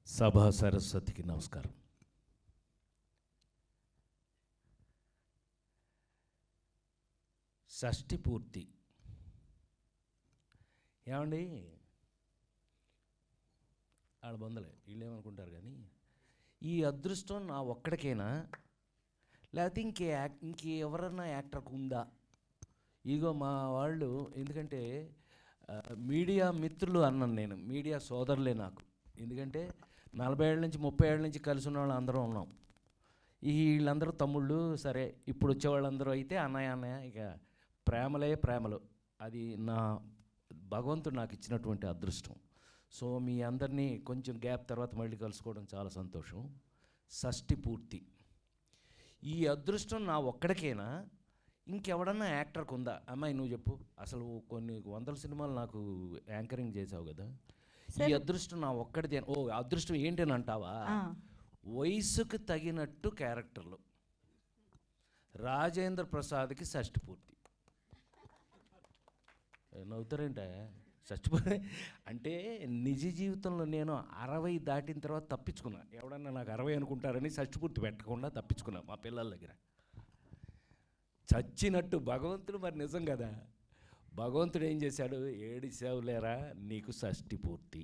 సభా సరస్వతికి నమస్కారం. షష్ఠి పూర్తి ఏమండి, ఆడ బొందలే వీళ్ళు ఏమనుకుంటారు కానీ ఈ అదృష్టం నా ఒక్కడికేనా లేకపోతే ఇంకెవరన్నా యాక్టర్కి ఉందా? ఇగో మా వాళ్ళు, ఎందుకంటే మీడియా మిత్రులు అన్నాను నేను, మీడియా సోదరులే నాకు. ఎందుకంటే 40 ఏళ్ళ నుంచి 30 ఏళ్ళ నుంచి కలిసి ఉన్న వాళ్ళు అందరం ఉన్నాం. వీళ్ళందరూ తమ్ముళ్ళు. సరే, ఇప్పుడు వచ్చేవాళ్ళందరూ అయితే అన్నయ్య అన్నయ్య, ఇక ప్రేమలే ప్రేమలు. అది నా భగవంతుడు నాకు ఇచ్చినటువంటి అదృష్టం. సో మీ అందరినీ కొంచెం గ్యాప్ తర్వాత మళ్ళీ కలుసుకోవడం చాలా సంతోషం. షష్ఠి పూర్తి. ఈ అదృష్టం నా ఒక్కడికేనా ఇంకెవడన్నా యాక్టర్కి ఉందా? అమ్మాయి నువ్వు చెప్పు. అసలు కొన్ని వందల సినిమాలు నాకు యాంకరింగ్ చేసావు కదా, ఈ అదృష్టం నా ఒక్కడిదే. ఓ అదృష్టం ఏంటని అంటావా? వయసుకు తగినట్టు క్యారెక్టర్లు. రాజేంద్ర ప్రసాద్కి షష్ఠి పూర్తి. నవ్వుతారేంటే? షష్ఠి పూర్తి అంటే నిజ జీవితంలో నేను 60 దాటిన తర్వాత తప్పించుకున్నా. ఎవడన్నా నాకు 60 అనుకుంటారని షష్ఠి పూర్తి పెట్టకుండా తప్పించుకున్నా మా పిల్లల దగ్గర. చచ్చినట్టు భగవంతుడు మరి నిజం కదా. భగవంతుడు ఏం చేశాడు? ఏడిసావులేరా నీకు షష్ఠి పూర్తి.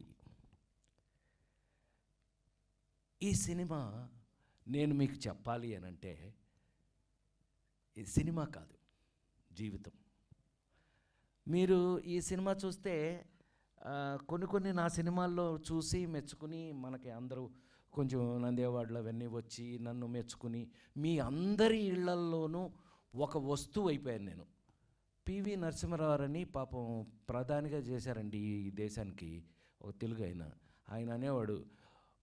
ఈ సినిమా నేను మీకు చెప్పాలి అని అంటే, ఈ సినిమా కాదు, జీవితం. మీరు ఈ సినిమా చూస్తే కొన్ని నా సినిమాల్లో చూసి మెచ్చుకుని మనకి అందరూ కొంచెం నంది అవార్డులు అవన్నీ వచ్చి నన్ను మెచ్చుకుని మీ అందరి ఇళ్లల్లోనూ ఒక వస్తువు అయిపోయాను నేను. పివి నరసింహారావు అని పాపం ప్రధానిగా చేశారండి ఈ దేశానికి, ఒక తెలుగు ఆయన అనేవాడు,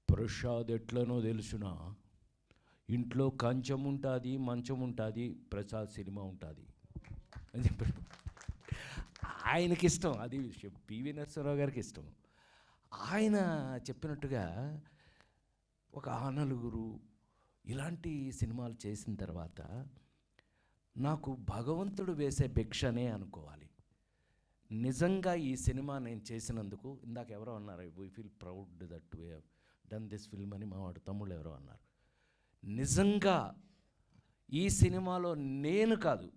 ప్రసాద్ ఎట్లనో తెలుసునా, ఇంట్లో కంచం ఉంటుంది, మంచం ఉంటుంది, ప్రసాద్ సినిమా ఉంటుంది అని చెప్పాడు. ఆయనకి ఇష్టం, అది విషయం. పివి నరసింహారావు గారికి ఇష్టం. ఆయన చెప్పినట్టుగా ఒక నలుగురు ఇలాంటి సినిమాలు చేసిన తర్వాత నాకు భగవంతుడు వేసే భిక్షనే అనుకోవాలి. నిజంగా ఈ సినిమా నేను చేసినందుకు, ఇందాక ఎవరో అన్నారు, we feel proud that we have done this film అని మా వాడు తమ్ముళ్ళు ఎవరో అన్నారు. నిజంగా ఈ సినిమాలో నేను కాదు,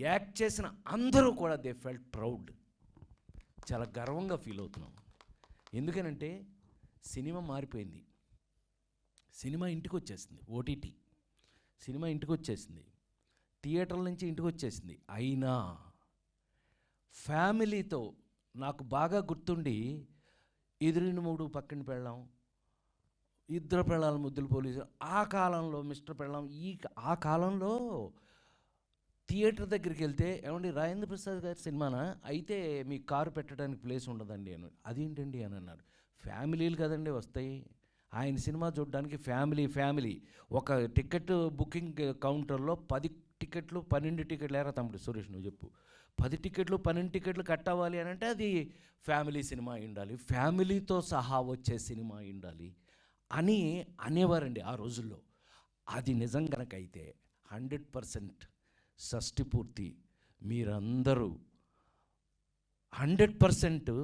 యాక్ట్ చేసిన అందరూ కూడా దే ఫెల్ట్ ప్రౌడ్. చాలా గర్వంగా ఫీల్ అవుతున్నాం. ఎందుకనంటే సినిమా మారిపోయింది. సినిమా ఇంటికి వచ్చేసింది, ఓటీటీ సినిమా ఇంటికి వచ్చేసింది, థియేటర్ల నుంచి ఇంటికి వచ్చేసింది. అయినా ఫ్యామిలీతో నాకు బాగా గుర్తుండి, ఎదురిని మూడు పక్కన పెళ్ళాం, ఇద్దరు పెళ్ళాలి ముద్దులు పోలీసు, ఆ కాలంలో మిస్టర్ పెళ్ళాం, ఆ కాలంలో థియేటర్ దగ్గరికి వెళ్తే, ఏమండి రాజేంద్ర ప్రసాద్ గారి సినిమానా అయితే మీ కారు పెట్టడానికి ప్లేస్ ఉండదండి అని. అదేంటండి అని అన్నారు. ఫ్యామిలీలు కదండి వస్తాయి, ఆయన సినిమా చూడడానికి ఫ్యామిలీ ఒక టికెట్ బుకింగ్ కౌంటర్లో 10 టికెట్లు 12 టికెట్లు ఏరా తమ్ముడు సురేష్ నువ్వు చెప్పు, 10 టికెట్లు 12 టికెట్లు కట్టవాలి అని అంటే అది ఫ్యామిలీ సినిమా అయి ఉండాలి, ఫ్యామిలీతో సహా వచ్చే సినిమా అయి ఉండాలి అని అనేవారండి ఆ రోజుల్లో. అది నిజం కనుకైతే 100% షష్ఠి పూర్తి మీరందరూ 100%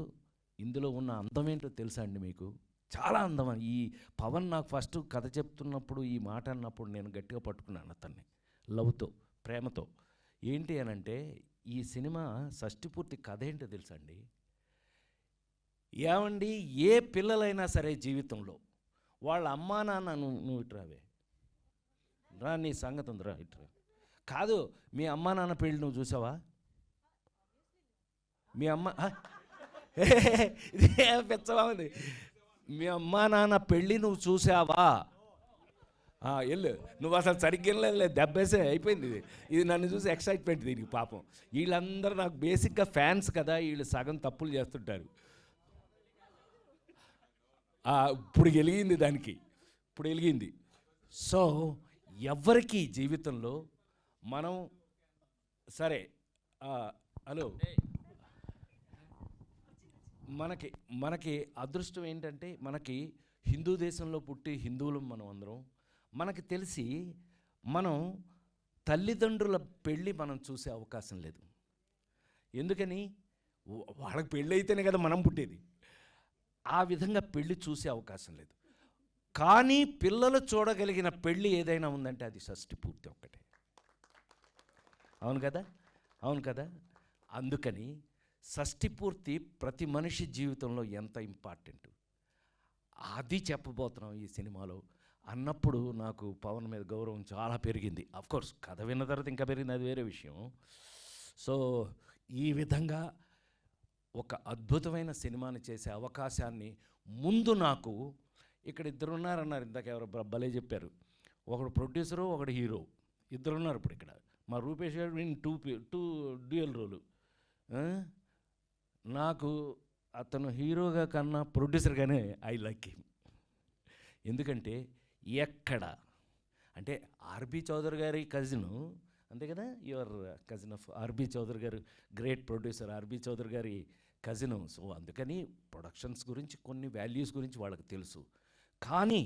ఇందులో ఉన్న అందం ఏంటో తెలుసా అండి మీకు? చాలా అందం. ఈ పవన్ నాకు ఫస్ట్ కథ చెప్తున్నప్పుడు ఈ మాట అన్నప్పుడు నేను గట్టిగా పట్టుకున్నాను అతన్ని, లవ్తో, ప్రేమతో. ఏంటి అని అంటే, ఈ సినిమా షష్ఠి పూర్తి కథ ఏంటో తెలుసా అండి? ఏమండి, ఏ పిల్లలైనా సరే జీవితంలో వాళ్ళ అమ్మా నాన్న, నువ్వు ఇటురావే రా, నీ సంగతి ఉందిరా ఇటురా. కాదు, మీ అమ్మా నాన్న పెళ్ళి నువ్వు చూసావా? మీ అమ్మ ఇదే పెచ్చవా ఉంది. మీ అమ్మా నాన్న పెళ్ళి నువ్వు చూసావా? వెళ్ళు, నువ్వు అసలు సరిగ్గా లేదు, దెబ్బేసే అయిపోయింది. ఇది నన్ను చూసి ఎక్సైట్మెంట్ దీనికి. పాపం వీళ్ళందరూ నాకు బేసిక్గా ఫ్యాన్స్ కదా, వీళ్ళు సగం తప్పులు చేస్తుంటారు. ఇప్పుడు వెలిగింది దానికి, ఇప్పుడు వెలిగింది. సో ఎవరికి జీవితంలో మనం సరే, హలో, మనకి అదృష్టం ఏంటంటే, మనకి హిందూ దేశంలో పుట్టి హిందువులం మనం అందరం. మనకి తెలిసి మనం తల్లిదండ్రుల పెళ్ళి మనం చూసే అవకాశం లేదు. ఎందుకని? వాళ్ళకి పెళ్ళి అయితేనే కదా మనం పుట్టేది. ఆ విధంగా పెళ్ళి చూసే అవకాశం లేదు. కానీ పిల్లలు చూడగలిగిన పెళ్ళి ఏదైనా ఉందంటే అది షష్ఠి పూర్తి ఒక్కటే. అవును కదా, అవును కదా. అందుకని షష్ఠి పూర్తి ప్రతి మనిషి జీవితంలో ఎంత ఇంపార్టెంట్ అది చెప్పబోతున్నాం ఈ సినిమాలో. అన్నప్పుడు నాకు పవన్ మీద గౌరవం చాలా పెరిగింది. కోర్స్ కథ విన్న తర్వాత ఇంకా పెరిగింది, అది వేరే విషయం. సో ఈ విధంగా ఒక అద్భుతమైన సినిమాని చేసే అవకాశాన్ని ముందు నాకు ఇక్కడ ఇద్దరు ఉన్నారన్నారు, ఇందాక ఎవరు భలే చెప్పారు. ఒకడు ప్రొడ్యూసరు, ఒకడు హీరో, ఇద్దరు ఉన్నారు ఇప్పుడు ఇక్కడ. మా రూపేష్ గారు టూ డ్యూయల్ రోలు. నాకు అతను హీరోగా కన్నా ప్రొడ్యూసర్గానే ఐ లైక్ హిమ్. ఎందుకంటే ఎక్కడ అంటే ఆర్బి చౌదరి గారి కజిను, అంతే కదా, your cousin of R B Chaudhary garu, great producer RB Chowdary గారి కజిను. సో అందుకని ప్రొడక్షన్స్ గురించి కొన్ని వాల్యూస్ గురించి వాళ్ళకి తెలుసు. కానీ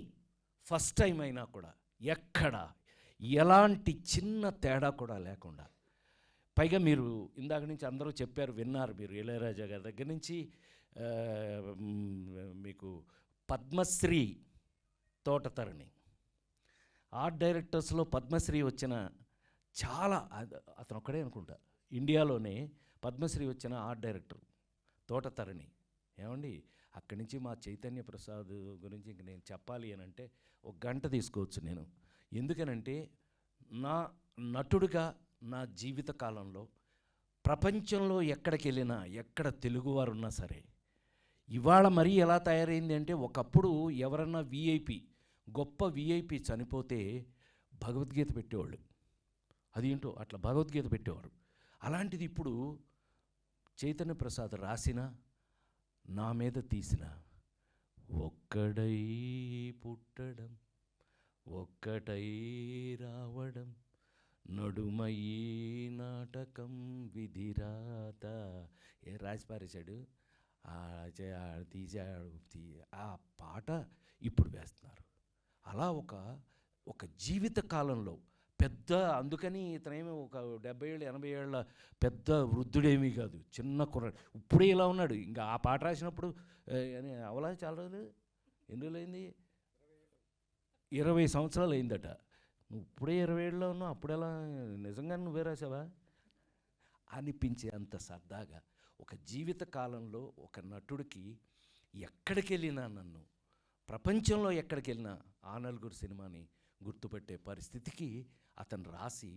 ఫస్ట్ టైం అయినా కూడా ఎక్కడ ఎలాంటి చిన్న తేడా కూడా లేకుండా, పైగా మీరు ఇందాక నుంచి అందరూ చెప్పారు, విన్నారు మీరు, ఇళయరాజా గారి దగ్గర నుంచి మీకు పద్మశ్రీ తోటతరణి, ఆర్ట్ డైరెక్టర్స్లో పద్మశ్రీ వచ్చిన చాలా, అతను ఒక్కడే అనుకుంటా ఇండియాలోనే పద్మశ్రీ వచ్చిన ఆర్ట్ డైరెక్టర్ తోటతరణి. ఏమండి, అక్కడి నుంచి మా చైతన్య ప్రసాద్ గురించి ఇంక నేను చెప్పాలి అని అంటే ఒక గంట తీసుకోవచ్చు నేను. ఎందుకనంటే నా నటుడిగా నా జీవిత కాలంలో ప్రపంచంలో ఎక్కడికి వెళ్ళినా, ఎక్కడ తెలుగువారు ఉన్నా సరే, ఇవాళ మరీ ఎలా తయారైంది అంటే, ఒకప్పుడు ఎవరన్నా విఐపి, గొప్ప విఐపి చనిపోతే భగవద్గీత పెట్టేవాళ్ళు. అదేంటో అట్లా భగవద్గీత పెట్టేవారు. అలాంటిది ఇప్పుడు చైతన్య ప్రసాద్ రాసిన, నా మీద తీసిన ఒక్కడై పుట్టడం ఒక్కటై రావడం నడుమయీ నాటకం విధిరాత, ఏ రాసి పారేశాడు, తీసాడు. ఆ పాట ఇప్పుడు వేస్తున్నారు. అలా ఒక జీవిత కాలంలో పెద్ద, అందుకని ఇతనేమి ఒక 70 ఏళ్ళు 80 ఏళ్ళ పెద్ద వృద్ధుడేమీ కాదు, చిన్న కుర్రాడు. ఇప్పుడే ఇలా ఉన్నాడు. ఇంకా ఆ పాట రాసినప్పుడు అవలా చాలా రోజులు, ఎన్ని రోజులు అయింది, 20 సంవత్సరాలు అయిందట. నువ్వు ఇప్పుడే 20 ఏళ్ళలో ఉన్నావు, అప్పుడెలా, నిజంగా నువ్వే రాసావా అనిపించే అంత సరదాగా ఒక జీవిత కాలంలో ఒక నటుడికి ఎక్కడికి వెళ్ళినా, నన్ను ప్రపంచంలో ఎక్కడికి వెళ్ళినా ఆ నలుగురు సినిమాని గుర్తుపెట్టే పరిస్థితికి అతను రాసి,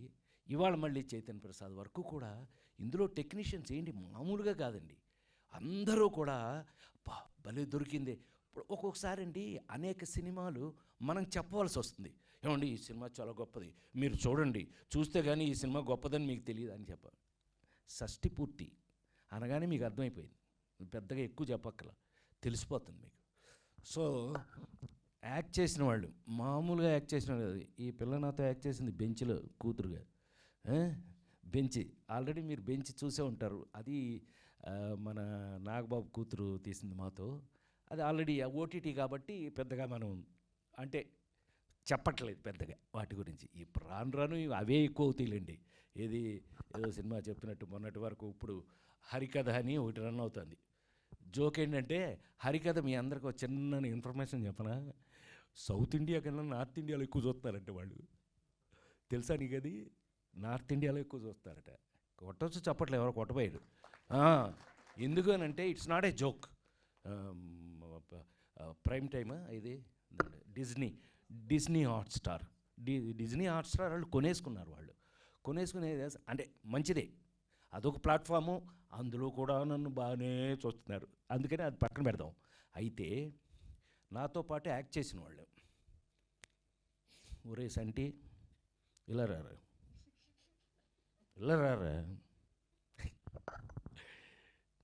ఇవాళ మళ్ళీ చైతన్య ప్రసాద్ వరకు కూడా ఇందులో టెక్నీషియన్స్ ఏంటి మామూలుగా కాదండి, అందరూ కూడా భలే దొరికింది. ఒక్కొక్కసారి అండి అనేక సినిమాలు మనం చెప్పవలసి వస్తుంది, ఏమండి ఈ సినిమా చాలా గొప్పది, మీరు చూడండి, చూస్తే కానీ ఈ సినిమా గొప్పదని మీకు తెలియదు అని చెప్పాలి. షష్ఠి పూర్తి అనగానే మీకు అర్థమైపోయింది, పెద్దగా ఎక్కువ చెప్పక్కల, తెలిసిపోతుంది మీకు. సో యాక్ట్ చేసిన వాళ్ళు మామూలుగా యాక్ట్ చేసిన వాళ్ళు, ఈ పిల్ల నాతో యాక్ట్ చేసింది బెంచ్లో కూతురుగా, బెంచి, ఆల్రెడీ మీరు బెంచ్ చూసే ఉంటారు, అది మన నాగబాబు కూతురు తీసింది మాతో. అది ఆల్రెడీ ఓటీటీ కాబట్టి పెద్దగా మనం అంటే చెప్పట్లేదు పెద్దగా వాటి గురించి. ఇప్పుడు రాను రాను అవే ఎక్కువ అవుతాయిలేండి. ఏదో సినిమా చెప్పినట్టు మొన్నటి వరకు ఇప్పుడు హరికథ అని ఒకటి రన్ అవుతుంది. జోక్ ఏంటంటే, హరికథ మీ అందరికీ ఒక చిన్న ఇన్ఫర్మేషన్ చెప్పనా, సౌత్ ఇండియా కన్నా నార్త్ ఇండియాలో ఎక్కువ చూస్తారంటే వాళ్ళు, తెలుసా నీకు అది? నార్త్ ఇండియాలో ఎక్కువ చూస్తారట. కొట్టవచ్చు, చెప్పట్లేదు, ఎవరు కొట్టబోయాడు. ఎందుకు అని అంటే, it's not a joke. Prime టైమా ఇది, డిజ్నీ హాట్స్టార్, డిజ్నీ హాట్స్టార్ వాళ్ళు కొనేసుకున్నారు. వాళ్ళు కొనేసుకునే అంటే మంచిదే, అదొక ప్లాట్ఫాము, అందులో కూడా నన్ను బాగానే చూస్తున్నారు, అందుకని అది పక్కన పెడదాం. అయితే నాతో పాటు యాక్ట్ చేసిన వాళ్ళు, ఒరే సంటి ఇలా రారా, ఇలా రారా,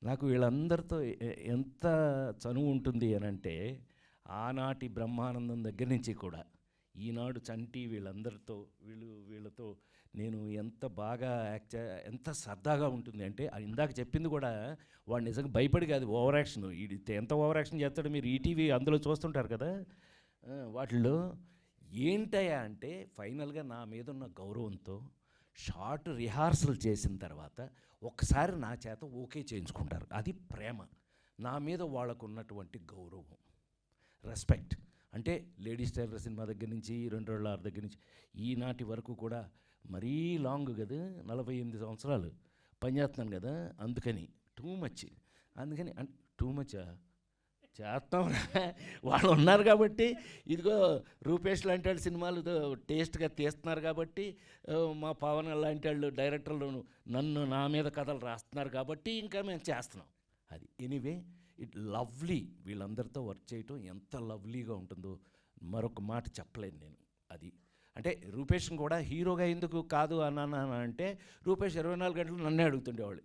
నాకు వీళ్ళందరితో ఎంత చనువు ఉంటుంది అని అంటే, ఆనాటి బ్రహ్మానందం దగ్గర నుంచి కూడా ఈనాడు చంటి వీళ్ళందరితో వీళ్ళతో నేను ఎంత బాగా ఎంత సరదాగా ఉంటుంది అంటే, ఇందాక చెప్పింది కూడా వాడు నిజంగా భయపడి కాదు, ఓవర్ యాక్షన్, ఎంత ఓవర్ యాక్షన్ చేస్తాడో మీరు ఈటీవీ అందులో చూస్తుంటారు కదా, వాటిల్లో ఏంటయ్యా అంటే, ఫైనల్గా నా మీద ఉన్న గౌరవంతో షార్ట్ రిహార్సల్ చేసిన తర్వాత ఒక్కసారి నా చేత ఓకే చేయించుకుంటారు. అది ప్రేమ. నా మీద వాళ్ళకు ఉన్నటువంటి గౌరవం, రెస్పెక్ట్. అంటే లేడీస్ టైలర్ సినిమా దగ్గర నుంచి 2 దగ్గర నుంచి ఈనాటి వరకు కూడా మరీ లాంగ్ కదా, 48 సంవత్సరాలు పనిచేస్తున్నాను కదా, అందుకని టూ మచ్. అందుకని టూ మచ్ చేస్తాం. వాళ్ళు ఉన్నారు కాబట్టి, ఇదిగో రూపేష్ లాంటి వాళ్ళు సినిమాలు టేస్ట్గా తీస్తున్నారు కాబట్టి, మా పవన్ లాంటి వాళ్ళు డైరెక్టర్లు నా మీద కథలు రాస్తున్నారు కాబట్టి ఇంకా మేము చేస్తున్నాం. అది ఎనీవే ఇట్ లవ్లీ. వీళ్ళందరితో వర్క్ చేయటం ఎంత లవ్లీగా ఉంటుందో మరొక మాట చెప్పలేను నేను. అది అంటే రూపేష్ని కూడా హీరోగా ఎందుకు కాదు అన్నాను అంటే, రూపేష్ 24 గంటలు నన్నే అడుగుతుండేవాళ్ళు,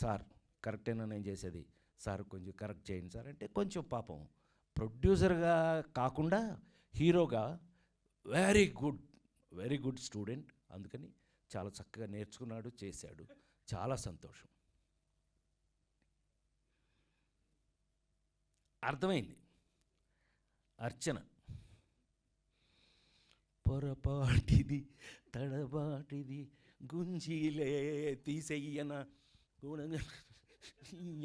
సార్ కరెక్టేనా నేను చేసేది, సార్ కొంచెం కరెక్ట్ చేయండి సార్ అంటే. కొంచెం పాపం ప్రొడ్యూసర్గా కాకుండా హీరోగా వెరీ గుడ్ స్టూడెంట్. అందుకని చాలా చక్కగా నేర్చుకున్నాడు, చేశాడు. చాలా సంతోషం. అర్థమైంది. అర్చన పొరపాటిది తడబాటిది గుంజీలే తీసెయ్యన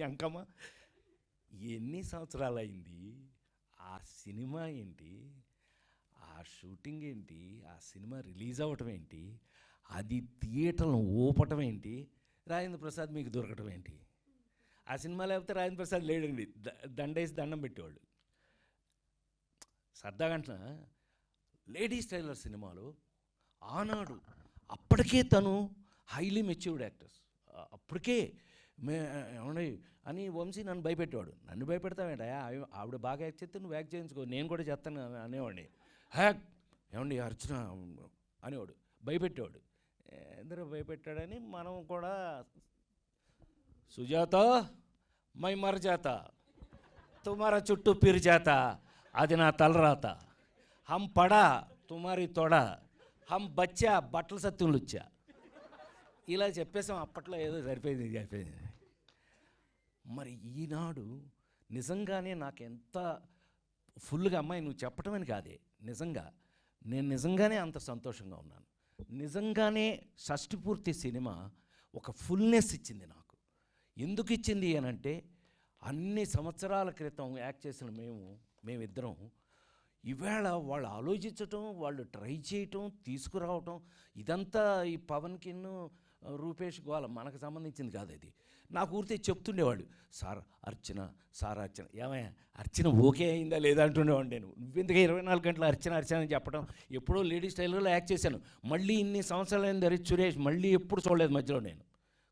ఎంకమ్మ. ఎన్ని సంవత్సరాలైంది ఆ సినిమా ఏంటి, ఆ షూటింగ్ ఏంటి, ఆ సినిమా రిలీజ్ అవ్వటం ఏంటి, అది థియేటర్లను ఊపటం ఏంటి, రాజేంద్ర ప్రసాద్ మీకు దొరకటం ఏంటి. ఆ సినిమా లేకపోతే రాజేంద్ర ప్రసాద్ లేడండి, దండేసి దండం పెట్టేవాళ్ళు. సరదాగంట లేడీస్ టైలర్ సినిమాలో ఆనాడు అప్పటికే తను హైలీ మెచ్యూర్డ్ యాక్టర్స్, అప్పటికే ఏమండి అని వంశీ నన్ను భయపెట్టేవాడు. నన్ను భయపెడతావేంట, ఆవిడ బాగా యాక్ట్ చేస్తే నువ్వు యాక్ట్ చేయించుకో, నేను కూడా చేస్తాను అనేవాడిని. హ్యాక్ ఏమండి అర్చన అనేవాడు, భయపెట్టేవాడు. అందరూ భయపెట్టాడని మనం కూడా సుజాత మై మర జాత తుమారా చుట్టూ పిరు జాత, అది నా తలరాత, హం పడా తుమారి తొడ, హం బచ్చా బట్టల సత్తులు వచ్చా, ఇలా చెప్పేసాం. అప్పట్లో ఏదో సరిపోయింది. మరి ఈనాడు నిజంగానే నాకు ఎంత ఫుల్గా, అమ్మాయి నువ్వు చెప్పటం అని కాదే, నేను నిజంగానే అంత సంతోషంగా ఉన్నాను. నిజంగానే షష్టిపూర్తి సినిమా ఒక ఫుల్నెస్ ఇచ్చింది నాకు. ఎందుకు ఇచ్చింది అని అంటే, అన్ని సంవత్సరాల క్రితం యాక్ట్ చేసిన మేమిద్దరం ఈవేళ వాళ్ళు ఆలోచించటం, వాళ్ళు ట్రై చేయటం, తీసుకురావటం, ఇదంతా ఈ పవన్కిన్ను రూపేష్ గోల మనకు సంబంధించింది కాదు. అది నాకు ఊరితే చెప్తుండేవాళ్ళు, సార్ అర్చన ఏమయ్యా అర్చన ఓకే అయిందా లేదా అంటుండేవాడు. నేను నువ్వెందుకు 24 గంటలు అర్చన అని చెప్పడం. ఎప్పుడో లేడీస్ టైలర్లో యాక్ట్ చేశాను, మళ్ళీ ఇన్ని సంవత్సరాలైంది హరీష్ సురేష్, మళ్ళీ ఎప్పుడు చూడలేదు మధ్యలో. నేను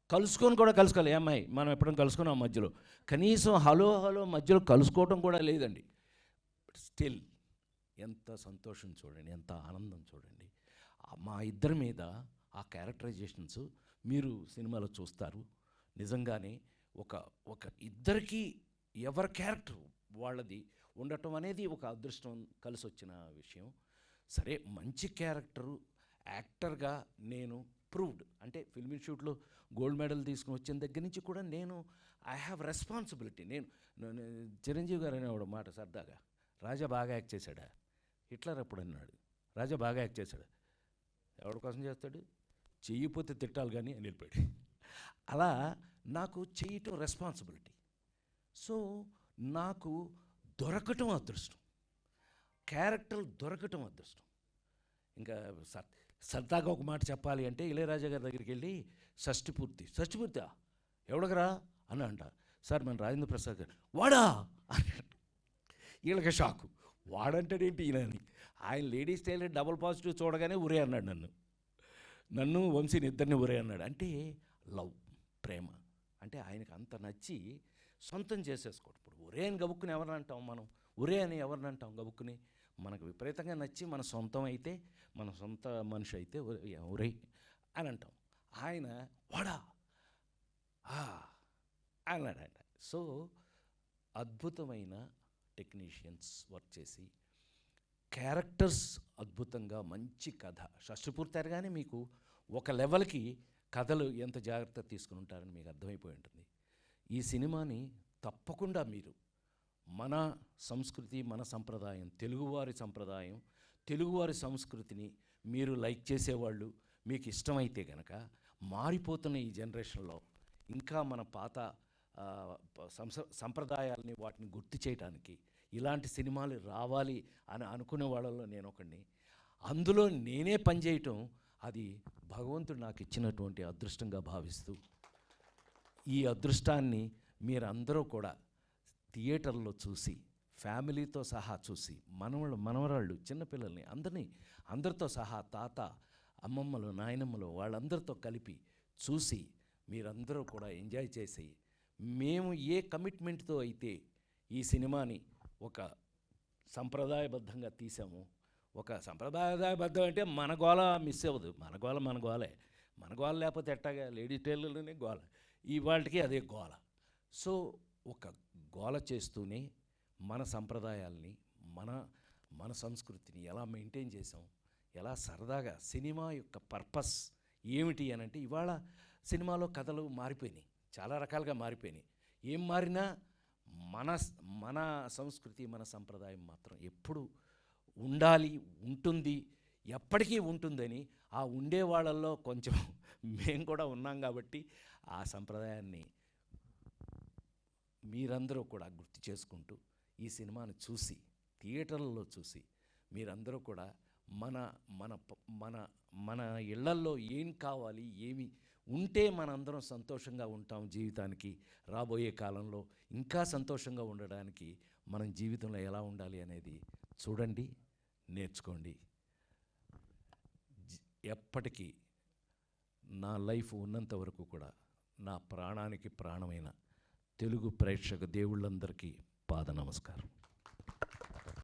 కలుసుకోవాలి ఏమ్మాయి, మనం ఎప్పుడైనా కలుసుకున్నాం మధ్యలో, కనీసం హలో మధ్యలో కలుసుకోవడం కూడా లేదండి. స్టిల్ ఎంత సంతోషం చూడండి, ఎంత ఆనందం చూడండి. మా ఇద్దరి మీద ఆ క్యారెక్టరైజేషన్స్ మీరు సినిమాలో చూస్తారు. నిజంగానే ఒక ఇద్దరికి ఎవరి క్యారెక్టర్ వాళ్ళది ఉండటం అనేది ఒక అదృష్టం కలిసి వచ్చిన విషయం. సరే, మంచి క్యారెక్టరు యాక్టర్గా నేను ప్రూవ్డ్. అంటే ఫిల్మ్ ఇన్స్టిట్యూట్లో గోల్డ్ మెడల్ తీసుకుని వచ్చిన దగ్గర నుంచి కూడా నేను ఐ హ్యావ్ రెస్పాన్సిబిలిటీ. నేను చిరంజీవి గారు అనేవాడు మాట సరదాగా, రాజా బాగా యాక్ట్ చేశాడా, హిట్లర్ అప్పుడు అన్నాడు, రాజా బాగా యాక్ట్ చేశాడు, ఎవరి కోసం చేస్తాడు, చెయ్యిపోతే తిట్టాలి కానీ అని వెళ్ళిపోయాడు. అలా నాకు చేయటం రెస్పాన్సిబిలిటీ. సో నాకు దొరకటం అదృష్టం, క్యారెక్టర్ దొరకటం అదృష్టం. ఇంకా సరదాగా ఒక మాట చెప్పాలి అంటే, ఇళయరాజా గారి దగ్గరికి వెళ్ళి షష్టిపూర్తి ఎవడగరా అని అంట. సార్ మన రాజేంద్ర ప్రసాద్ గారు, వాడా అన్నాడు. వీళ్ళకి షాకు, వాడంటాడేంటి ఈయనని. ఆయన లేడీస్ టైలర్ డబుల్ పాజిటివ్ చూడగానే ఉరే అన్నాడు, నన్ను వంశీని ఇద్దరిని ఉరే అన్నాడు. అంటే లవ్, ప్రేమ అంటే ఆయనకు అంత నచ్చి సొంతం చేసేసుకోవడం. ఇప్పుడు ఉరే అని గబుక్కుని ఎవరిని అంటాం మనం, ఉరే అని ఎవరిని అంటాం గబుక్కుని. మనకు విపరీతంగా నచ్చి మన సొంతం అయితే, మన సొంత మనిషి అయితే ఉరే అని అంటాం. ఆయన వాడా అన్నాడంట. సో అద్భుతమైన టెక్నీషియన్స్ వర్క్ చేసి, క్యారెక్టర్స్ అద్భుతంగా, మంచి కథ. షష్టిపూర్తి కానీ మీకు ఒక లెవెల్కి కథలు ఎంత జాగ్రత్త తీసుకుని ఉంటారని మీకు అర్థమైపోయి ఉంటుంది. ఈ సినిమాని తప్పకుండా మీరు మన సంస్కృతి, మన సంప్రదాయం, తెలుగువారి సంప్రదాయం, తెలుగువారి సంస్కృతిని మీరు లైక్ చేసేవాళ్ళు, మీకు ఇష్టమైతే కనుక, మారిపోతున్న ఈ జనరేషన్లో ఇంకా మన పాత సంప్రదాయాల్ని వాటిని గుర్తు చేయడానికి ఇలాంటి సినిమాలు రావాలి అని అనుకునే వాళ్ళలో నేను ఒకడిని. అందులో నేనే పనిచేయటం అది భగవంతుడు నాకు ఇచ్చినటువంటి అదృష్టంగా భావిస్తూ, ఈ అదృష్టాన్ని మీరందరూ కూడా థియేటర్లో చూసి ఫ్యామిలీతో సహా చూసి మనవరాళ్ళు చిన్నపిల్లల్ని అందరితో సహా తాత అమ్మమ్మలు నాయనమ్మలు వాళ్ళందరితో కలిపి చూసి మీరందరూ కూడా ఎంజాయ్ చేసి, మేము ఏ కమిట్మెంట్తో అయితే ఈ సినిమాని ఒక సంప్రదాయబద్ధంగా తీసాము, ఒక సంప్రదాయబద్ధం అంటే మన గోల మిస్ అవ్వదు, మన గోలే, మన గోల లేకపోతే ఎట్టాగా, లేడీ టైలర్లోనే గోల, ఇవాళకి అదే గోల. సో ఒక గోల చేస్తూనే మన సంప్రదాయాల్ని మన సంస్కృతిని ఎలా మెయింటైన్ చేసాం, ఎలా సరదాగా సినిమా యొక్క పర్పస్ ఏమిటి అని అంటే, ఇవాళ సినిమాలో కథలు మారిపోయినాయి, చాలా రకాలుగా మారిపోయినాయి. ఏం మారినా మన సంస్కృతి మన సంప్రదాయం మాత్రం ఎప్పుడు ఉండాలి, ఉంటుంది, ఎప్పటికీ ఉంటుందని ఆ ఉండే వాళ్ళల్లో కొంచెం మేము కూడా ఉన్నాం కాబట్టి ఆ సంప్రదాయాన్ని మీరందరూ కూడా గుర్తు చేసుకుంటూ ఈ సినిమాను చూసి థియేటర్లలో చూసి మీరందరూ కూడా మన మన మన మన ఇళ్లల్లో ఏం కావాలి, ఏమి ఉంటే మనందరం సంతోషంగా ఉంటాం, జీవితానికి రాబోయే కాలంలో ఇంకా సంతోషంగా ఉండడానికి మనం జీవితంలో ఎలా ఉండాలి అనేది చూడండి, నేర్చుకోండి. ఎప్పటికీ నా లైఫ్ ఉన్నంత వరకు కూడా నా ప్రాణానికి ప్రాణమైన తెలుగు ప్రేక్షక దేవుళ్ళందరికీ పాద నమస్కారం.